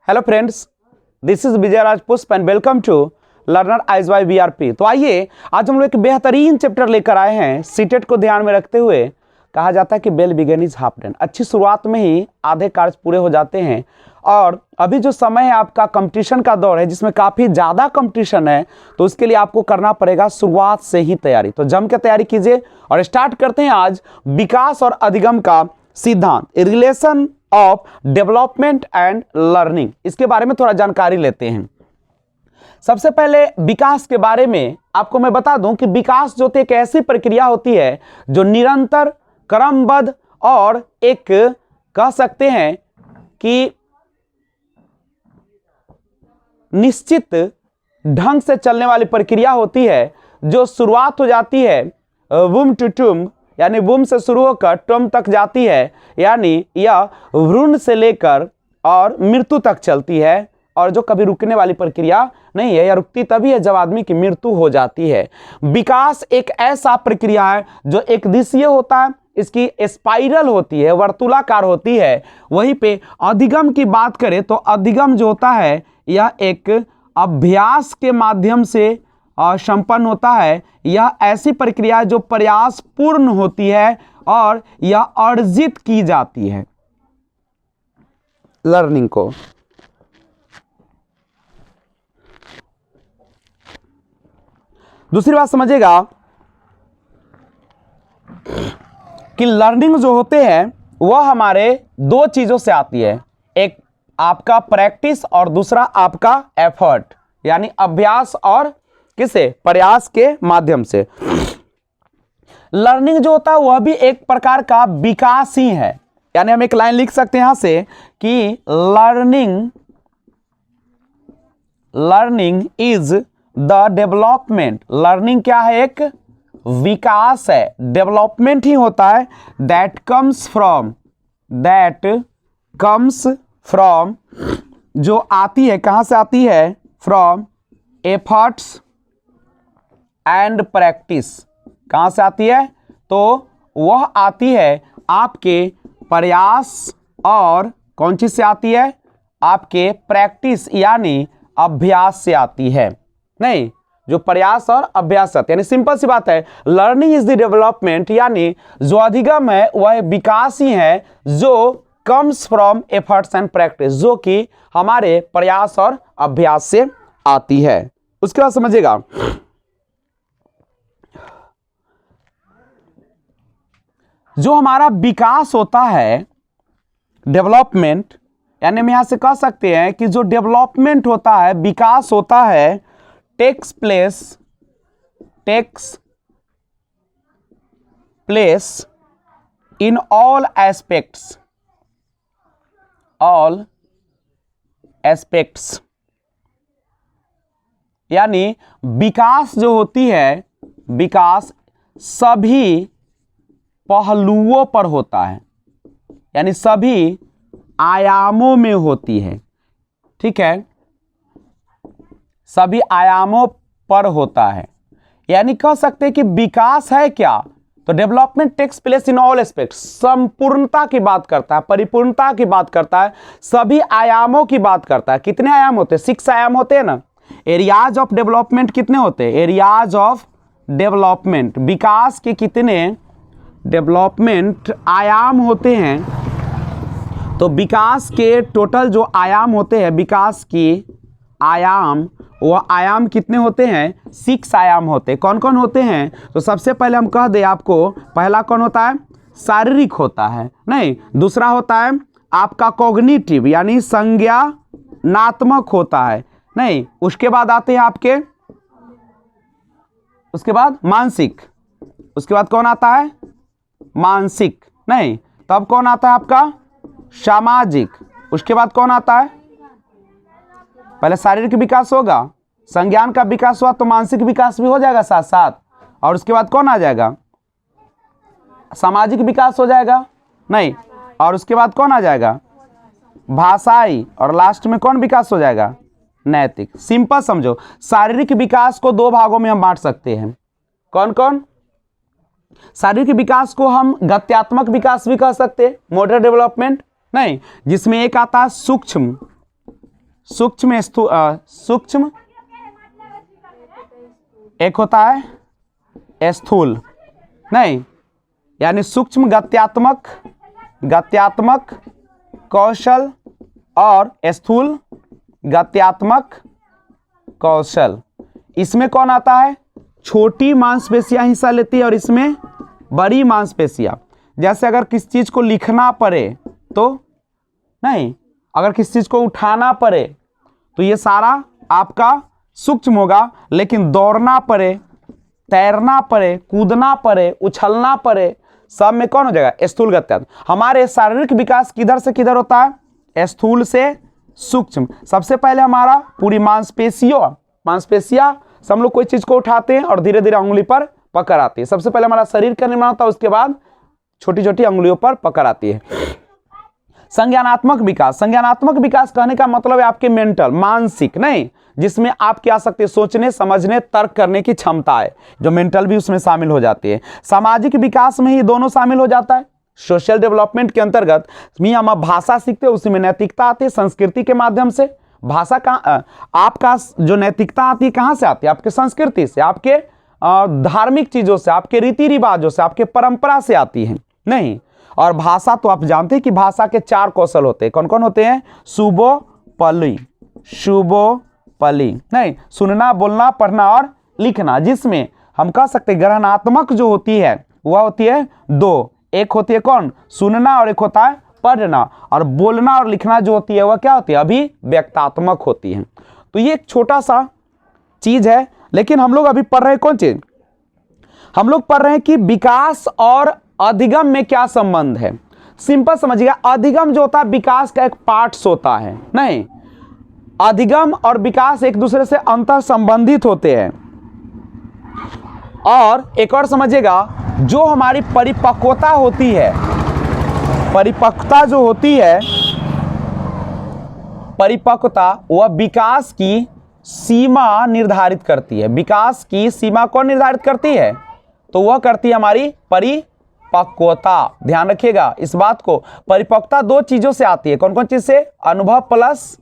Hello friends, this is Vijay Raj Pushp and welcome to learner eyes by VRP. तो आइए आज हम लोग एक बेहतरीन चैप्टर लेकर आए हैं सीटेट को ध्यान में रखते हुए। कहा जाता है कि well begun is half done. अच्छी शुरुआत में ही आधे कार्य पूरे हो जाते हैं और अभी जो समय है आपका कंपटीशन का दौर है जिसमें काफ़ी ज़्यादा कंपटीशन है, तो उसके लिए आपको करना पड़ेगा शुरुआत से ही तैयारी। तो जम के तैयारी कीजिए और स्टार्ट करते हैं आज विकास और अधिगम का सिद्धांत, relation of development and learning. इसके बारे में थोड़ा जानकारी लेते हैं। सबसे पहले विकास के बारे में आपको मैं बता दूं कि विकास जो एक ऐसी प्रक्रिया होती है जो निरंतर, क्रमबद्ध और एक कह सकते हैं कि निश्चित ढंग से चलने वाली प्रक्रिया होती है, जो शुरुआत हो जाती है वुम टू टुम, यानी वुम से शुरू होकर टुम तक जाती है, यानी यह भ्रूण से लेकर और मृत्यु तक चलती है और जो कभी रुकने वाली प्रक्रिया नहीं है। यह रुकती तभी है जब आदमी की मृत्यु हो जाती है। विकास एक ऐसा प्रक्रिया है जो एक दिशीय होता है, इसकी स्पाइरल होती है, वर्तुलाकार होती है। वहीं पे अधिगम की बात करें तो अधिगम जो होता है यह एक अभ्यास के माध्यम से संपन्न होता है। यह ऐसी प्रक्रिया जो प्रयास पूर्ण होती है और यह अर्जित की जाती है लर्निंग को। दूसरी बात समझिएगा कि लर्निंग जो होते हैं वह हमारे दो चीजों से आती है, एक आपका प्रैक्टिस और दूसरा आपका एफर्ट, यानी अभ्यास और किसे, प्रयास के माध्यम से। लर्निंग जो होता है वह भी एक प्रकार का विकास ही है। यानी हम एक लाइन लिख सकते हैं यहां से कि learning is the development. Learning क्या है, एक विकास है, डेवलपमेंट ही होता है। दैट कम्स फ्रॉम जो आती है, कहां से आती है, फ्रॉम एफर्ट्स एंड प्रैक्टिस। कहां से आती है, तो वह आती है आपके प्रयास और कौन चीज से आती है, आपके प्रैक्टिस यानी अभ्यास से आती है। नहीं, जो प्रयास और अभ्यास से आती है। यानी सिंपल सी बात है, लर्निंग इज द डेवलपमेंट, यानी जो अधिगम है वह विकास ही है जो comes from efforts and practice, जो कि हमारे प्रयास और अभ्यास से आती है। उसके बाद समझिएगा, जो हमारा विकास होता है डेवलपमेंट, यानी हम यहां से कह सकते हैं कि जो डेवलपमेंट होता है, विकास होता है, takes place in all aspects. यानी विकास जो होती है, विकास सभी पहलुओं पर होता है, यानी सभी आयामों में होती है। ठीक है, सभी आयामों पर होता है। यानी कह सकते हैं कि विकास है क्या, तो development takes place in all aspects, संपूर्णता की बात करता है, परिपूर्णता की बात करता है, सभी आयामों की बात करता है। कितने आयाम होते हैं, 6 आयाम होते हैं ना। एरियाज ऑफ डेवलपमेंट कितने होते हैं, एरियाज ऑफ डेवलपमेंट, विकास के कितने डेवलपमेंट आयाम होते हैं। तो विकास के टोटल जो आयाम होते हैं, विकास की आयाम, वह आयाम कितने होते हैं, 6 आयाम होते हैं। कौन कौन होते हैं, तो सबसे पहले हम कह दें आपको, पहला कौन होता है, शारीरिक होता है। नहीं, दूसरा होता है आपका कॉग्निटिव, यानी संज्ञानात्मक होता है। नहीं, उसके बाद आते हैं आपके, उसके बाद मानसिक, उसके बाद कौन आता है, मानसिक। नहीं, तब कौन आता है आपका, सामाजिक। उसके बाद कौन आता है, पहले शारीरिक विकास होगा, संज्ञान का विकास हुआ तो मानसिक विकास भी हो जाएगा साथ साथ, और उसके बाद कौन आ जाएगा, सामाजिक विकास हो जाएगा। नहीं, और उसके बाद कौन आ जाएगा, भाषाई, और लास्ट में कौन विकास हो जाएगा, नैतिक। सिंपल समझो, शारीरिक विकास को 2 भागों में हम बांट सकते हैं। कौन कौन, शारीरिक विकास को हम गत्यात्मक विकास भी कह सकते हैं, मोटर डेवलपमेंट। नहीं, जिसमें एक आता है सूक्ष्म सूक्ष्म, एक होता है स्थूल, नहीं, यानी सूक्ष्म गत्यात्मक कौशल और स्थूल गत्यात्मक कौशल। इसमें कौन आता है? छोटी मांसपेशियां हिस्सा लेती है और इसमें बड़ी मांसपेशियां। जैसे अगर किसी चीज को लिखना पड़े तो नहीं, अगर किसी चीज को उठाना पड़े तो ये सारा आपका सूक्ष्म होगा, लेकिन दौड़ना पड़े, तैरना पड़े, कूदना पड़े, उछलना पड़े, सब में कौन हो जाएगा? स्थूल गत्यात्मक। हमारे शारीरिक विकास किधर से किधर होता है? स्थूल से सूक्ष्म। सबसे पहले हमारा पूरी मांसपेशियां से हम लोग कोई चीज को उठाते हैं और धीरे धीरे उंगली पर पकड़ आती है। सबसे पहले हमारा शरीर का निर्माण होता है, उसके बाद छोटी छोटी उंगलियों पर पकड़ आती है। संज्ञानात्मक विकास कहने का मतलब है आपके मेंटल, मानसिक नहीं, जिसमें आप क्या सकते हैं? सोचने, समझने, तर्क करने की क्षमता है, जो मेंटल भी उसमें शामिल हो जाती है। सामाजिक विकास में ही दोनों शामिल हो जाता है। सोशल डेवलपमेंट के अंतर्गत हम भाषा सीखते हैं, उसी में नैतिकता आती है संस्कृति के माध्यम से। भाषा का आपका जो नैतिकता आती है कहां से आती है? आपके संस्कृति से, आपके धार्मिक चीजों से, आपके रीति रिवाजों से, आपके परंपरा से आती है नहीं। और भाषा तो आप जानते हैं कि भाषा के 4 कौशल होते हैं। कौन कौन होते हैं? शुभोपली नहीं, सुनना, बोलना, पढ़ना और लिखना, जिसमें हम कह सकते हैं ग्रहणात्मक जो होती है वह होती है 2। एक होती है कौन? सुनना, और एक होता है पढ़ना। और बोलना और लिखना जो होती है वह क्या होती है? अभिव्यक्तात्मक होती है। तो ये एक छोटा सा चीज है, लेकिन हम लोग अभी पढ़ रहे हैं कौन चीज? हम लोग पढ़ रहे हैं कि विकास और अधिगम में क्या संबंध है। सिंपल समझिएगा, अधिगम जो होता है विकास का एक पार्ट्स होता है नहीं। अधिगम और विकास एक दूसरे से अंतर संबंधित होते हैं। और एक और समझिएगा, जो हमारी परिपक्वता होती है, परिपक्वता जो होती है, परिपक्वता वह विकास की सीमा निर्धारित करती है। विकास की सीमा कौन निर्धारित करती है? तो वह करती है हमारी परिपक्वता। ध्यान रखिएगा इस बात को। परिपक्वता 2 चीजों से आती है। कौन कौन चीज से? अनुभव प्लस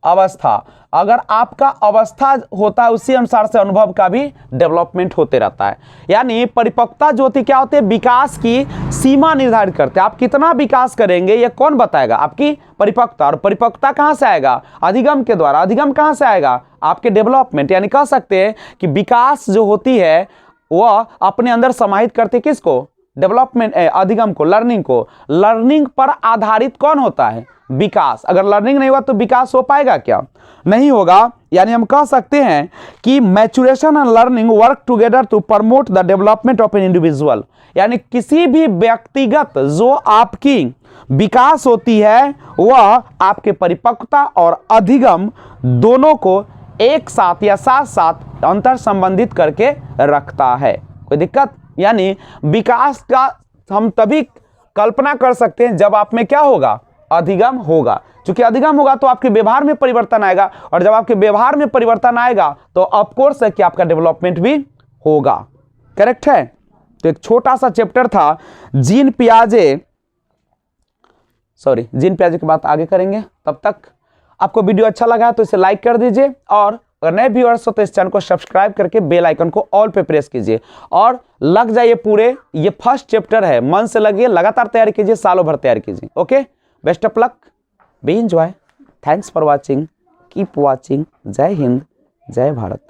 अवस्था। अगर आपका अवस्था होता है उसी अनुसार से अनुभव का भी डेवलपमेंट होते रहता है। यानी परिपक्वता जो होती क्या होती है? विकास की सीमा निर्धारित करते हैं। आप कितना विकास करेंगे ये कौन बताएगा? आपकी परिपक्वता। और परिपक्वता कहां से आएगा? अधिगम के द्वारा। अधिगम कहां से आएगा? आपके डेवलपमेंट। यानी कह सकते हैं कि विकास जो होती है वह अपने अंदर समाहित करती किसको? डेवलपमेंट, अधिगम को, लर्निंग को। लर्निंग पर आधारित कौन होता है? विकास। अगर लर्निंग नहीं हुआ तो विकास हो पाएगा क्या? नहीं होगा। यानी हम कह सकते हैं कि maturation and learning work together to promote the development of an individual. यानी किसी भी व्यक्तिगत जो आपकी विकास होती है वह आपके परिपक्वता और अधिगम दोनों को एक साथ या साथ साथ अंतर संबंधित करके रखता है। कोई दिक्कत? यानी विकास का हम तभी कल्पना कर सकते हैं जब आप में क्या होगा? अधिगम होगा। क्योंकि अधिगम होगा तो आपके व्यवहार में परिवर्तन आएगा, और जब आपके व्यवहार में परिवर्तन आएगा तो ऑफ कोर्स है कि आपका डेवलपमेंट भी होगा। करेक्ट है? तो एक छोटा सा चैप्टर था जीन पियाजे की बात आगे करेंगे। तब तक आपको वीडियो अच्छा लगा तो इसे लाइक कर दीजिए, और अगर नए व्यूअर्स हो तो इस चैनल को सब्सक्राइब करके बेल आइकन को ऑल पे प्रेस कीजिए और लग जाइए पूरे। ये फर्स्ट चैप्टर है, मन से लगिए, लगातार तैयारी कीजिए, सालों भर तैयारी कीजिए। Okay, best of luck, B enjoy, thanks for watching, keep watching. जय हिंद, जय भारत।